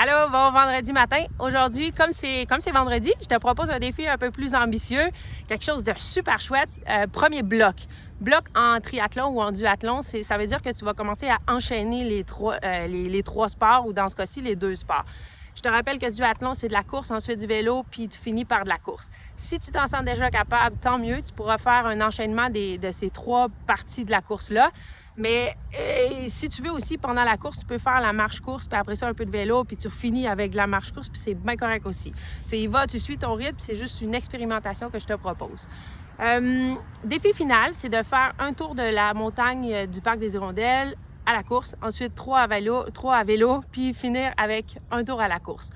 Allô, bon vendredi matin. Aujourd'hui, comme c'est vendredi, je te propose un défi un peu plus ambitieux, quelque chose de super chouette. Premier bloc. Bloc en triathlon ou en duathlon, ça veut dire que tu vas commencer à enchaîner les trois sports ou dans ce cas-ci, les 2 sports. Je te rappelle que duathlon, c'est de la course, ensuite du vélo, puis tu finis par de la course. Si tu t'en sens déjà capable, tant mieux, tu pourras faire un enchaînement de ces 3 parties de la course-là. Mais si tu veux aussi, pendant la course, tu peux faire la marche-course, puis après ça, un peu de vélo, puis tu finis avec la marche-course, puis c'est bien correct aussi. Tu y vas, tu suis ton rythme, puis c'est juste une expérimentation que je te propose. Défi final, c'est de faire un tour de la montagne du Parc des Hirondelles à la course, ensuite 3 à vélo, puis finir avec un tour à la course.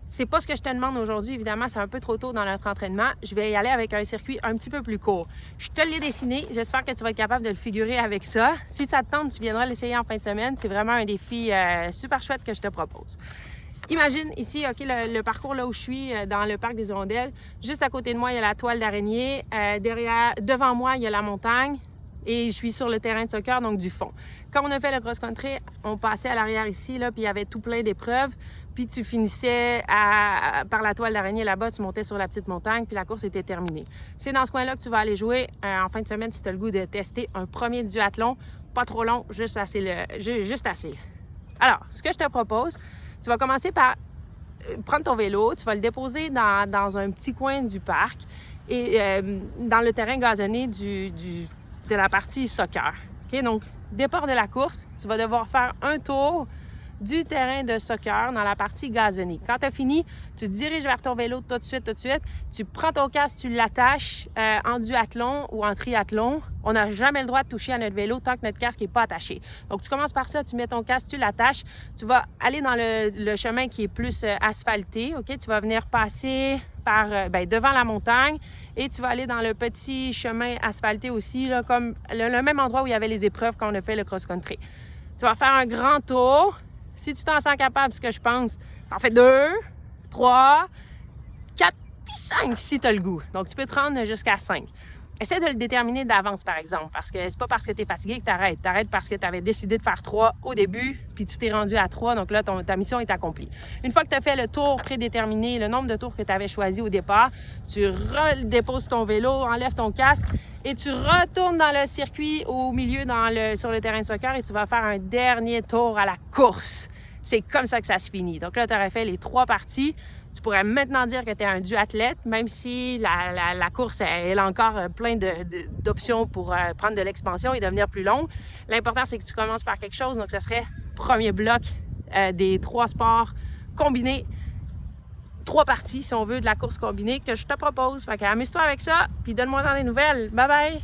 C'est pas ce que je te demande aujourd'hui, évidemment, c'est un peu trop tôt dans notre entraînement. Je vais y aller avec un circuit un petit peu plus court. Je te l'ai dessiné, j'espère que tu vas être capable de le figurer avec ça. Si ça te tente, tu viendras l'essayer en fin de semaine. C'est vraiment un défi super chouette que je te propose. Imagine ici, OK, le parcours là où je suis, dans le Parc des Hirondelles. Juste à côté de moi, il y a la toile d'araignée. Devant moi, il y a la montagne. Et je suis sur le terrain de soccer, donc du fond. Quand on a fait le cross-country, on passait à l'arrière ici, là, puis il y avait tout plein d'épreuves. Puis tu finissais par la toile d'araignée là-bas, tu montais sur la petite montagne, puis la course était terminée. C'est dans ce coin-là que tu vas aller jouer en fin de semaine si tu as le goût de tester un premier duathlon. Pas trop long, juste assez. Alors, ce que je te propose, tu vas commencer par prendre ton vélo, tu vas le déposer dans un petit coin du parc et dans le terrain gazonné de la partie soccer. OK? Donc, départ de la course, tu vas devoir faire un tour du terrain de soccer dans la partie gazonnée. Quand tu as fini, tu te diriges vers ton vélo tout de suite. Tu prends ton casque, tu l'attaches en duathlon ou en triathlon. On n'a jamais le droit de toucher à notre vélo tant que notre casque n'est pas attaché. Donc, tu commences par ça, tu mets ton casque, tu l'attaches. Tu vas aller dans le chemin qui est plus asphalté. OK? Tu vas venir passer devant la montagne et tu vas aller dans le petit chemin asphalté aussi, là, comme le même endroit où il y avait les épreuves quand on a fait le cross-country. Tu vas faire un grand tour. Si tu t'en sens capable, ce que je pense, t'en fais 2, 3, 4, puis 5 si tu as le goût. Donc, tu peux te rendre jusqu'à 5. Essaie de le déterminer d'avance, par exemple, parce que c'est pas parce que tu es fatigué que tu arrêtes. Tu arrêtes parce que tu avais décidé de faire 3 au début, puis tu t'es rendu à 3, donc là, ta mission est accomplie. Une fois que tu as fait le tour prédéterminé, le nombre de tours que tu avais choisi au départ, tu redéposes ton vélo, enlèves ton casque et tu retournes dans le circuit au milieu sur le terrain de soccer et tu vas faire un dernier tour à la course. C'est comme ça que ça se finit. Donc là, tu aurais fait les 3 parties. Tu pourrais maintenant dire que tu es un duathlète, même si la course, elle a encore plein d'options pour prendre de l'expansion et devenir plus longue. L'important, c'est que tu commences par quelque chose. Donc, ce serait premier bloc des 3 sports combinés. 3 parties, si on veut, de la course combinée que je te propose. Fait qu'amuse-toi avec ça, puis donne-moi dans des nouvelles. Bye bye!